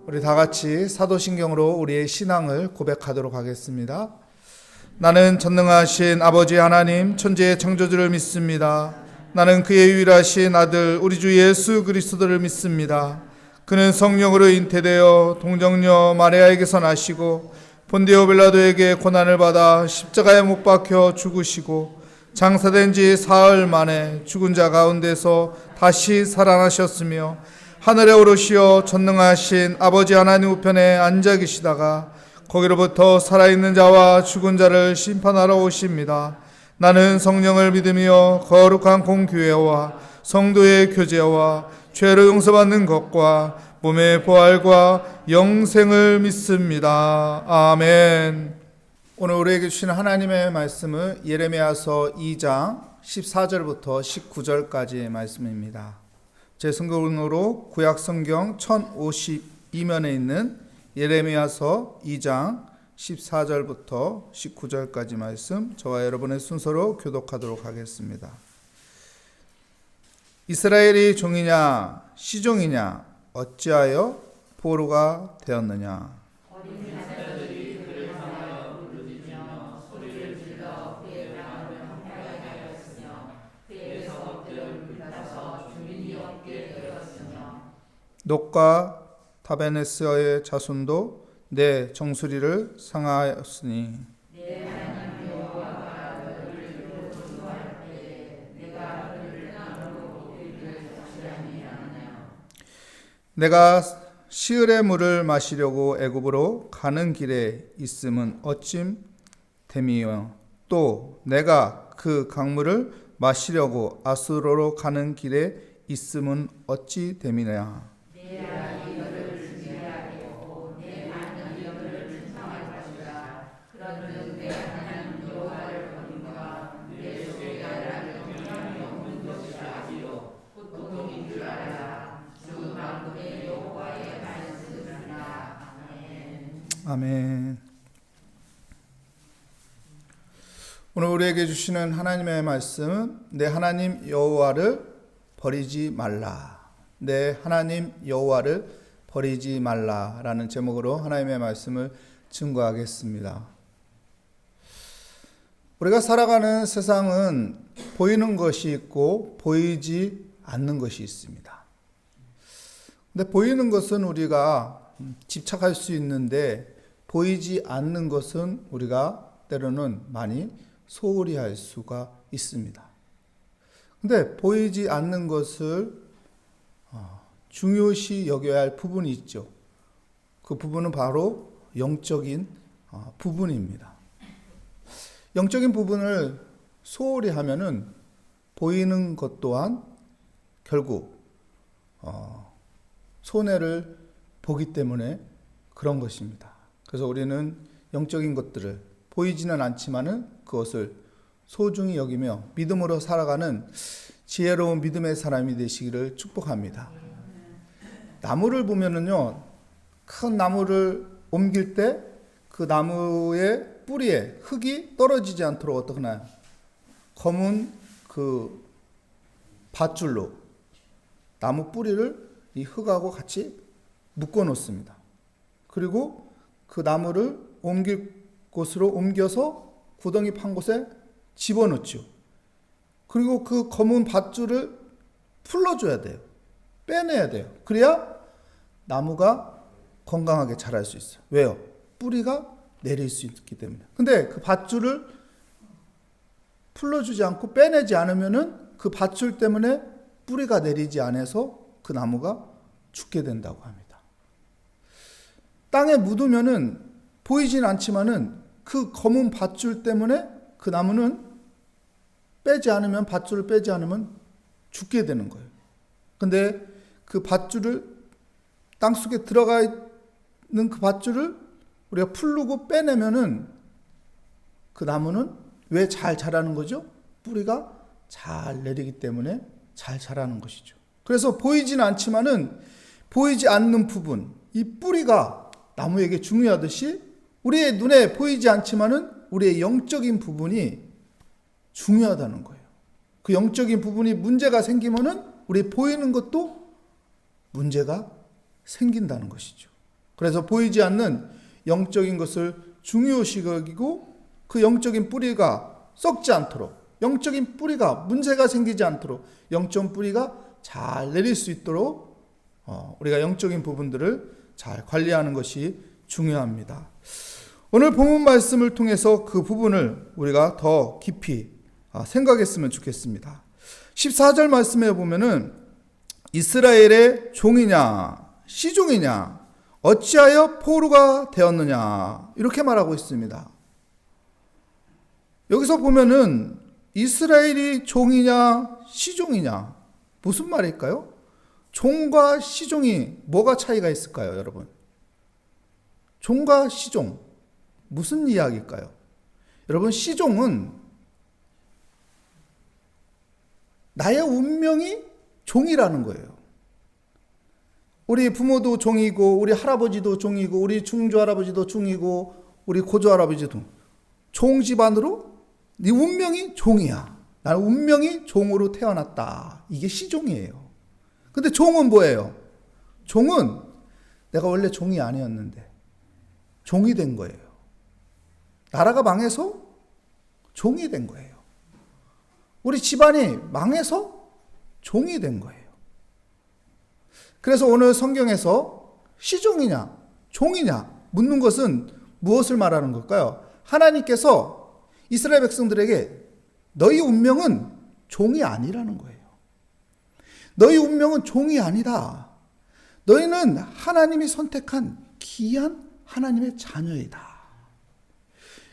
우리 다 같이 사도신경으로 우리의 신앙을 고백하도록 하겠습니다. 나는 전능하신 아버지 하나님 천지의 창조주를 믿습니다. 나는 그의 유일하신 아들 우리 주 예수 그리스도를 믿습니다. 그는 성령으로 잉태되어 동정녀 마리아에게서 나시고 본디오 빌라도에게 고난을 받아 십자가에 못 박혀 죽으시고 장사된 지 사흘 만에 죽은 자 가운데서 다시 살아나셨으며 하늘에 오르시어 전능하신 아버지 하나님 우편에 앉아 계시다가 거기로부터 살아있는 자와 죽은 자를 심판하러 오십니다. 나는 성령을 믿으며 거룩한 공교회와 성도의 교제와 죄를 용서받는 것과 몸의 부활과 영생을 믿습니다. 아멘. 오늘 우리에게 주시는 하나님의 말씀은 예레미야서 2장 14절부터 19절까지의 말씀입니다. 제 성경으로 구약성경 1052면에 있는 예레미야서 2장 14절부터 19절까지 말씀, 저와 여러분의 순서로 교독하도록 하겠습니다. 이스라엘이 종이냐 시종이냐 어찌하여 포로가 되었느냐. 녹과 다베네스의 자손도 내 정수리를 상하였으니 내가 시을의 물을 마시려고 애굽으로 가는 길에 있음은 어찜 됨이요 또 내가 그 강물을 마시려고 아수르로 가는 길에 있음은 어찌 됨이냐. 아멘. 오늘 우리에게 주시는 하나님의 말씀은 내 하나님 여호와를 버리지 말라. 내 하나님 여호와를 버리지 말라라는 제목으로 하나님의 말씀을 증거하겠습니다. 우리가 살아가는 세상은 보이는 것이 있고 보이지 않는 것이 있습니다. 근데 보이는 것은 우리가 집착할 수 있는데 보이지 않는 것은 우리가 때로는 많이 소홀히 할 수가 있습니다. 근데 보이지 않는 것을 중요시 여겨야 할 부분이 있죠. 그 부분은 바로 영적인 부분입니다. 영적인 부분을 소홀히 하면은 보이는 것 또한 결국 손해를 보기 때문에 그런 것입니다. 그래서 우리는 영적인 것들을 보이지는 않지만은 그것을 소중히 여기며 믿음으로 살아가는 지혜로운 믿음의 사람이 되시기를 축복합니다. 나무를 보면은요, 큰 나무를 옮길 때 그 나무의 뿌리에 흙이 떨어지지 않도록 어떻게 하나요? 검은 그 밧줄로 나무 뿌리를 이 흙하고 같이 묶어 놓습니다. 그리고 그 나무를 옮길 곳으로 옮겨서 구덩이 판 곳에 집어넣죠. 그리고 그 검은 밧줄을 풀러줘야 돼요. 빼내야 돼요. 그래야 나무가 건강하게 자랄 수 있어요. 왜요? 뿌리가 내릴 수 있기 때문에. 근데 그 밧줄을 풀러주지 않고 빼내지 않으면은 그 밧줄 때문에 뿌리가 내리지 않아서 그 나무가 죽게 된다고 합니다. 땅에 묻으면은 보이진 않지만은 그 검은 밧줄 때문에 그 나무는 밧줄을 빼지 않으면 죽게 되는 거예요. 근데 그 밧줄을 땅속에 들어가 있는 그 밧줄을 우리가 풀르고 빼내면은 그 나무는 왜 잘 자라는 거죠? 뿌리가 잘 내리기 때문에 잘 자라는 것이죠. 그래서 보이진 않지만은 보이지 않는 부분, 이 뿌리가 나무에게 중요하듯이 우리의 눈에 보이지 않지만은 우리의 영적인 부분이 중요하다는 거예요. 그 영적인 부분이 문제가 생기면은 우리 보이는 것도 문제가 생긴다는 것이죠. 그래서 보이지 않는 영적인 것을 중요시 여기고 그 영적인 뿌리가 썩지 않도록, 영적인 뿌리가 문제가 생기지 않도록 영적 뿌리가 잘 내릴 수 있도록 우리가 영적인 부분들을 잘 관리하는 것이 중요합니다. 오늘 본문 말씀을 통해서 그 부분을 우리가 더 깊이 생각했으면 좋겠습니다. 14절 말씀에 보면은 이스라엘의 종이냐 시종이냐 어찌하여 포로가 되었느냐 이렇게 말하고 있습니다. 여기서 보면은 이스라엘이 종이냐 시종이냐 무슨 말일까요? 종과 시종이 뭐가 차이가 있을까요, 여러분? 종과 시종 무슨 이야기일까요? 여러분, 시종은 나의 운명이 종이라는 거예요. 우리 부모도 종이고 우리 할아버지도 종이고 우리 중조 할아버지도 종이고 우리 고조 할아버지도 종 집안으로 네 운명이 종이야. 나는 운명이 종으로 태어났다. 이게 시종이에요. 근데 종은 뭐예요? 종은 내가 원래 종이 아니었는데 종이 된 거예요. 나라가 망해서 종이 된 거예요. 우리 집안이 망해서 종이 된 거예요. 그래서 오늘 성경에서 시종이냐 종이냐 묻는 것은 무엇을 말하는 걸까요? 하나님께서 이스라엘 백성들에게 너희 운명은 종이 아니라는 거예요. 너희 운명은 종이 아니다. 너희는 하나님이 선택한 귀한 하나님의 자녀이다.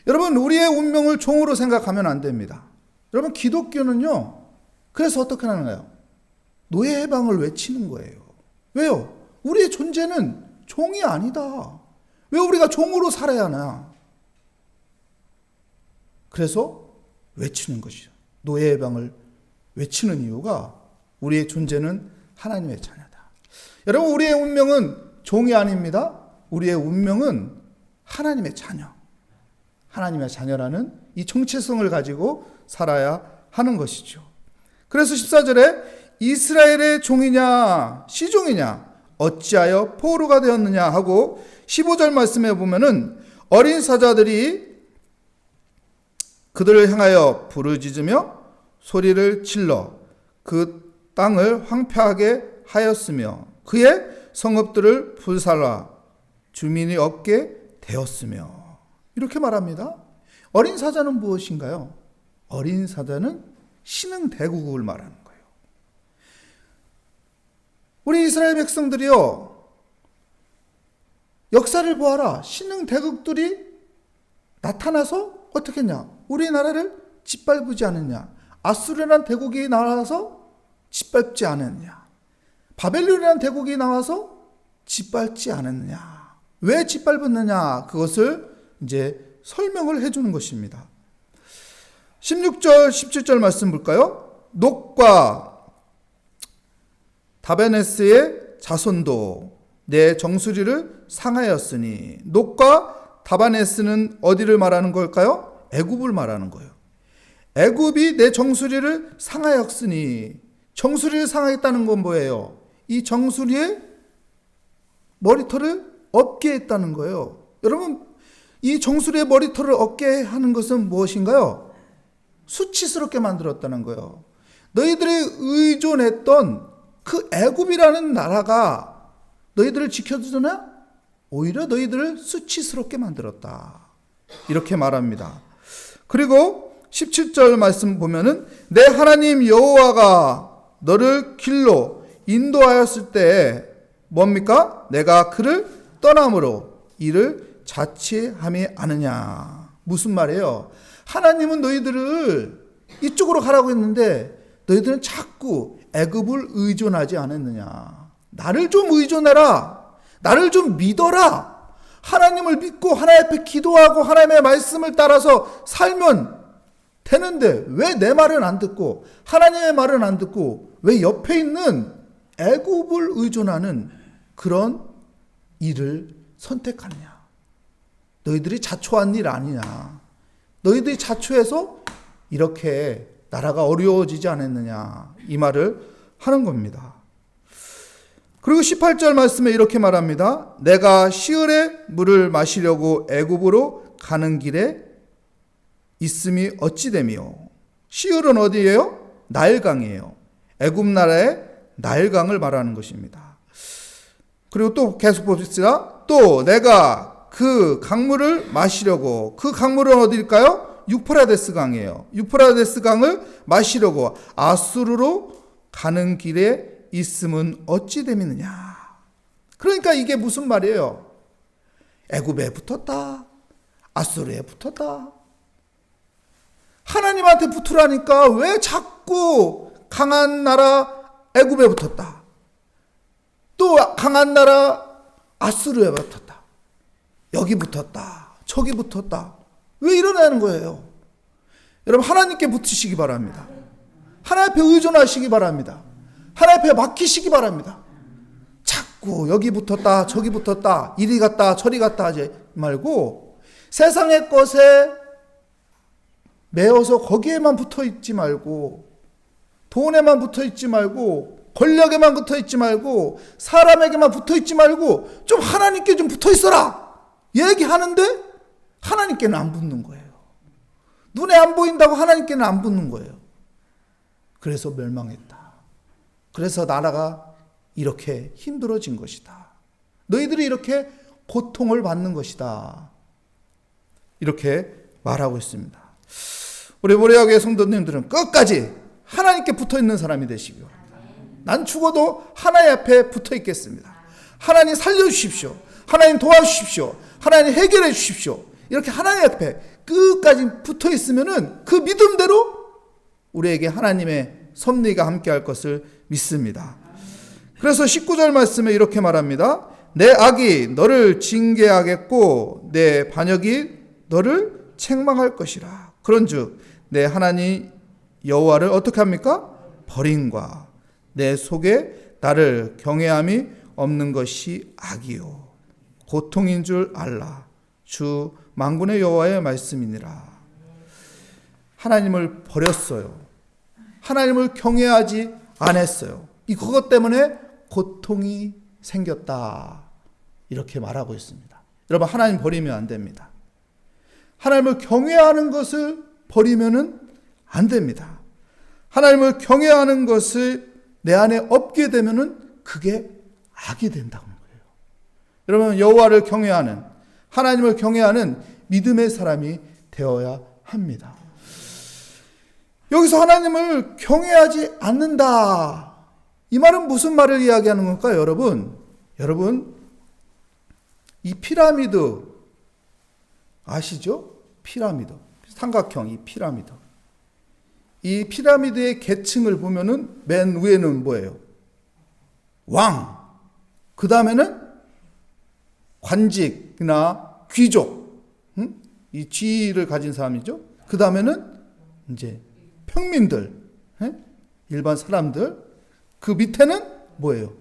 여러분, 우리의 운명을 종으로 생각하면 안 됩니다. 여러분, 기독교는요, 그래서 어떻게 하는가요? 노예 해방을 외치는 거예요. 왜요? 우리의 존재는 종이 아니다. 왜 우리가 종으로 살아야 하나? 그래서 외치는 것이죠. 노예 해방을 외치는 이유가 우리의 존재는 하나님의 자녀다. 여러분, 우리의 운명은 종이 아닙니다. 우리의 운명은 하나님의 자녀. 하나님의 자녀라는 이 정체성을 가지고 살아야 하는 것이죠. 그래서 14절에 이스라엘의 종이냐 시종이냐 어찌하여 포로가 되었느냐 하고 15절 말씀에 보면은 어린 사자들이 그들을 향하여 부르짖으며 소리를 질러 그 땅을 황폐하게 하였으며 그의 성읍들을 불살라 주민이 없게 되었으며 이렇게 말합니다. 어린 사자는 무엇인가요? 어린 사자는 신흥대국을 말하는 거예요. 우리 이스라엘 백성들이요, 역사를 보아라. 신흥대국들이 나타나서 어떻게 했냐? 우리나라를 짓밟지 않았냐? 아수르라는 대국이 나와서 짓밟지 않았냐? 바벨론이라는 대국이 나와서 짓밟지 않았느냐? 왜 짓밟았느냐? 그것을 이제 설명을 해주는 것입니다. 16절, 17절 말씀 볼까요? 녹과 다베네스의 자손도 내 정수리를 상하였으니 녹과 다바네스는 어디를 말하는 걸까요? 애굽을 말하는 거예요. 애굽이 내 정수리를 상하였으니 정수리를 상하였다는 건 뭐예요? 이 정수리에 머리털을 없게 했다는 거예요. 여러분, 이 정수리의 머리털을 없게 하는 것은 무엇인가요? 수치스럽게 만들었다는 거예요. 너희들이 의존했던 그 애굽이라는 나라가 너희들을 지켜주나? 오히려 너희들을 수치스럽게 만들었다. 이렇게 말합니다. 그리고 17절 말씀 보면은 내 하나님 여호와가 너를 길로 인도하였을 때 뭡니까? 내가 그를 떠남으로 이를 자치함이 아느냐. 무슨 말이에요? 하나님은 너희들을 이쪽으로 가라고 했는데 너희들은 자꾸 애굽을 의존하지 않았느냐. 나를 좀 의존해라. 나를 좀 믿어라. 하나님을 믿고 하나님 앞에 기도하고 하나님의 말씀을 따라서 살면 되는데 왜 내 말은 안 듣고 하나님의 말은 안 듣고 왜 옆에 있는 애굽을 의존하는 그런 일을 선택하느냐. 너희들이 자초한 일 아니냐. 너희들이 자초해서 이렇게 나라가 어려워지지 않았느냐. 이 말을 하는 겁니다. 그리고 18절 말씀에 이렇게 말합니다. 내가 시을의 물을 마시려고 애굽으로 가는 길에 있음이 어찌 되며. 시을은 어디예요? 나일강이에요. 애굽 나라의 나일강을 말하는 것입니다. 그리고 또 계속 봅시다. 또 내가 그 강물을 마시려고, 그 강물은 어디일까요? 유프라데스 강이에요. 유프라데스 강을 마시려고 아수르로 가는 길에 있음은 어찌 됨이느냐. 그러니까 이게 무슨 말이에요? 애굽에 붙었다, 아수르에 붙었다. 하나님한테 붙으라니까 왜 자꾸 강한 나라 애굽에 붙었다, 또 강한 나라 아수르에 붙었다, 여기 붙었다, 저기 붙었다, 왜 이러냐는 거예요. 여러분, 하나님께 붙으시기 바랍니다. 하나님 앞에 의존하시기 바랍니다. 하나님 앞에 맡기시기 바랍니다. 자꾸 여기 붙었다, 저기 붙었다, 이리 갔다, 저리 갔다 하지 말고 세상의 것에 매어서 거기에만 붙어 있지 말고, 돈에만 붙어 있지 말고, 권력에만 붙어 있지 말고, 사람에게만 붙어 있지 말고 좀 하나님께 좀 붙어 있어라 얘기하는데 하나님께는 안 붙는 거예요. 눈에 안 보인다고 하나님께는 안 붙는 거예요. 그래서 멸망했다. 그래서 나라가 이렇게 힘들어진 것이다. 너희들이 이렇게 고통을 받는 것이다. 이렇게 말하고 있습니다. 우리 모래학의 성도님들은 끝까지 하나님께 붙어 있는 사람이 되시기 바랍니다. 난 죽어도 하나님 앞에 붙어 있겠습니다. 하나님 살려주십시오. 하나님 도와주십시오. 하나님 해결해 주십시오. 이렇게 하나님 앞에 끝까지 붙어 있으면은 그 믿음대로 우리에게 하나님의 섭리가 함께할 것을 믿습니다. 그래서 19절 말씀에 이렇게 말합니다. 내 악이 너를 징계하겠고 내 반역이 너를 책망할 것이라. 그런즉 내 하나님 여호와를 어떻게 합니까? 버림과 내 속에 나를 경외함이 없는 것이 악이요 고통인 줄 알라. 주 만군의 여호와의 말씀이니라. 하나님을 버렸어요. 하나님을 경외하지 않았어요. 그것 때문에 고통이 생겼다. 이렇게 말하고 있습니다. 여러분, 하나님 버리면 안 됩니다. 하나님을 경외하는 것을 버리면은 안 됩니다. 하나님을 경외하는 것을 내 안에 없게 되면은 그게 악이 된다는 거예요. 여러분, 여호와를 경외하는, 하나님을 경외하는 믿음의 사람이 되어야 합니다. 여기서 하나님을 경외하지 않는다. 이 말은 무슨 말을 이야기하는 걸까요, 여러분, 이 피라미드 아시죠? 피라미드, 삼각형 이 피라미드. 이 피라미드의 계층을 보면은 맨 위에는 뭐예요? 왕. 그 다음에는 관직이나 귀족, 이 지위를 가진 사람이죠. 그 다음에는 이제 평민들, 일반 사람들. 그 밑에는 뭐예요?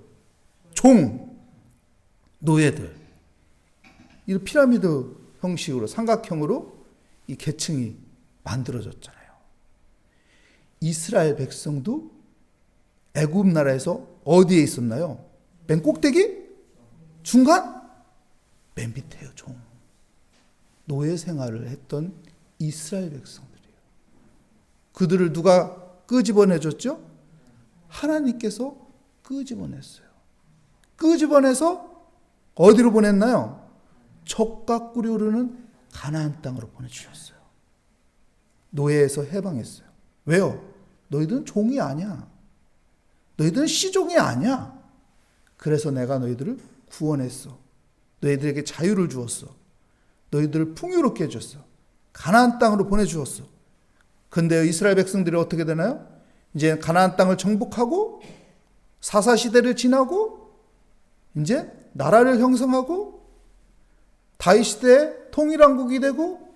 종, 노예들. 이 피라미드 형식으로, 삼각형으로 이 계층이 만들어졌잖아요. 이스라엘 백성도 애굽 나라에서 어디에 있었나요? 맨 꼭대기? 중간? 맨 밑에요. 종. 노예 생활을 했던 이스라엘 백성들이에요. 그들을 누가 끄집어내줬죠? 하나님께서 끄집어냈어요. 끄집어내서 어디로 보냈나요? 젖과 꿀이 흐르는 가나안 땅으로 보내주셨어요. 노예에서 해방했어요. 왜요? 너희들은 종이 아니야. 너희들은 시종이 아니야. 그래서 내가 너희들을 구원했어. 너희들에게 자유를 주었어. 너희들을 풍요롭게 해줬어. 가나안 땅으로 보내주었어. 근데 이스라엘 백성들이 어떻게 되나요? 이제 가나안 땅을 정복하고 사사시대를 지나고 이제 나라를 형성하고 다윗 시대에 통일왕국이 되고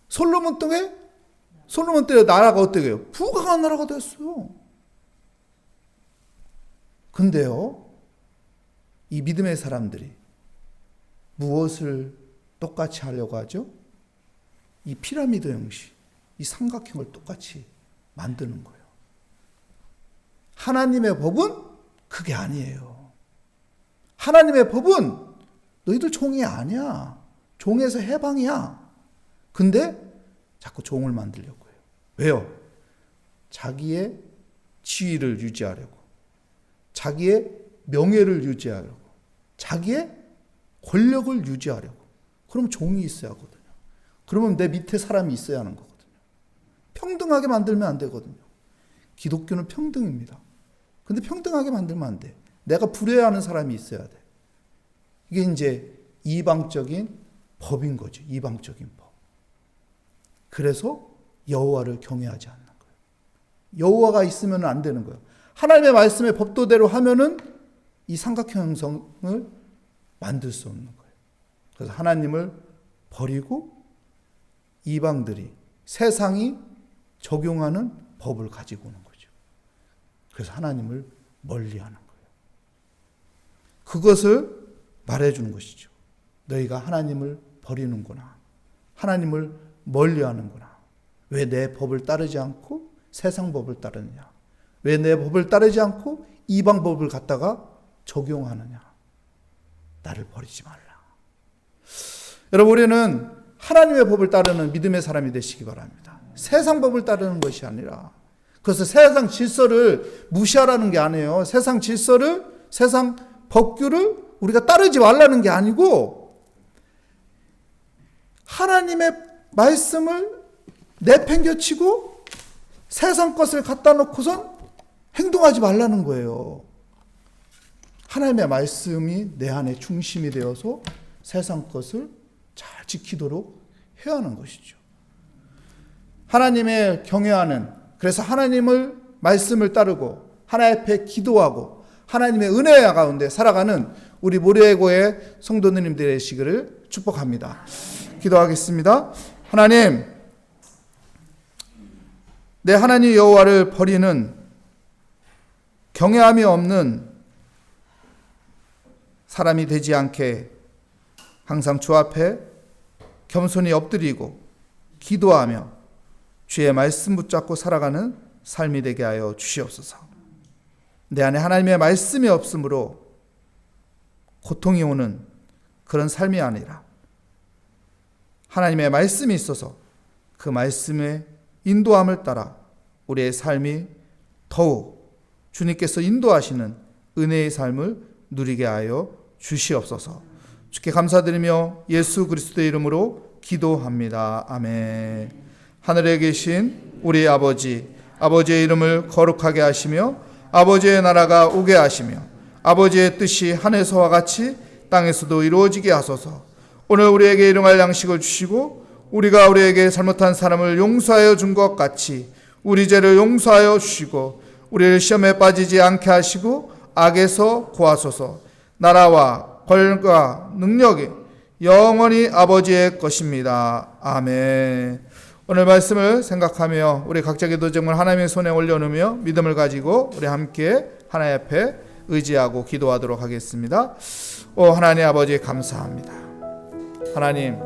솔로몬 때 나라가 어떻게 해요? 부강한 나라가 됐어요. 근데요, 이 믿음의 사람들이 무엇을 똑같이 하려고 하죠? 이 피라미드 형식, 이 삼각형을 똑같이 만드는 거예요. 하나님의 법은 그게 아니에요. 하나님의 법은 너희들 종이 아니야. 종에서 해방이야. 근데 자꾸 종을 만들려고 해요. 왜요? 자기의 지위를 유지하려고, 자기의 명예를 유지하려고, 자기의 권력을 유지하려고. 그럼 종이 있어야 하거든요. 그러면 내 밑에 사람이 있어야 하는 거거든요. 평등하게 만들면 안 되거든요. 기독교는 평등입니다. 근데 평등하게 만들면 안 돼. 내가 부려야 하는 사람이 있어야 돼. 이게 이제 이방적인 법인 거죠. 이방적인 법. 그래서 여호와를 경외하지 않는 거예요. 여호와가 있으면 안 되는 거예요. 하나님의 말씀의 법도대로 하면은 이 삼각형 형성을 만들 수 없는 거예요. 그래서 하나님을 버리고 이방들이, 세상이 적용하는 법을 가지고 오는 거죠. 그래서 하나님을 멀리하는 거예요. 그것을 말해주는 것이죠. 너희가 하나님을 버리는구나. 하나님을 멀리하는구나. 왜 내 법을 따르지 않고 세상 법을 따르느냐. 왜 내 법을 따르지 않고 이방 법을 갖다가 적용하느냐. 나를 버리지 말라. 여러분, 우리는 하나님의 법을 따르는 믿음의 사람이 되시기 바랍니다. 세상 법을 따르는 것이 아니라, 그래서 세상 질서를 무시하라는 게 아니에요. 세상 질서를, 세상 법규를 우리가 따르지 말라는 게 아니고, 하나님의 말씀을 내팽겨치고 세상 것을 갖다 놓고선 행동하지 말라는 거예요. 하나님의 말씀이 내 안에 중심이 되어서 세상 것을 잘 지키도록 해야 하는 것이죠. 하나님의 경외하는, 그래서 하나님을 말씀을 따르고 하나님 앞에 기도하고 하나님의 은혜 가운데 살아가는 우리 모래고의 성도님들의 되시기를 축복합니다. 기도하겠습니다. 하나님, 내 하나님 여호와를 버리는 경외함이 없는 사람이 되지 않게 항상 주 앞에 겸손히 엎드리고 기도하며 주의 말씀 붙잡고 살아가는 삶이 되게 하여 주시옵소서. 내 안에 하나님의 말씀이 없으므로 고통이 오는 그런 삶이 아니라 하나님의 말씀이 있어서 그 말씀의 인도함을 따라 우리의 삶이 더욱 주님께서 인도하시는 은혜의 삶을 누리게 하여 주시옵소서. 주께 감사드리며 예수 그리스도의 이름으로 기도합니다. 아멘. 하늘에 계신 우리 아버지, 아버지의 이름을 거룩하게 하시며 아버지의 나라가 오게 하시며 아버지의 뜻이 하늘에서와 같이 땅에서도 이루어지게 하소서. 오늘 우리에게 일용할 양식을 주시고 우리가 우리에게 잘못한 사람을 용서하여 준 것 같이 우리 죄를 용서하여 주시고 우리를 시험에 빠지지 않게 하시고 악에서 구하소서. 나라와 권력과 능력이 영원히 아버지의 것입니다. 아멘. 오늘 말씀을 생각하며 우리 각자 기도 제목을 하나님의 손에 올려놓으며 믿음을 가지고 우리 함께 하나님 앞에 의지하고 기도하도록 하겠습니다. 오 하나님 아버지 감사합니다. 하나님,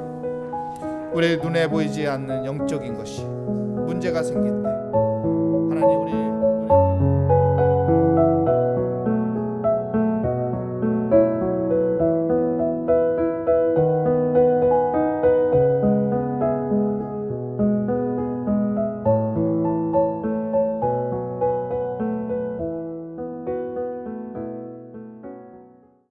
우리 눈에 보이지 않는 영적인 것이 문제가 생길 때 하나님 우리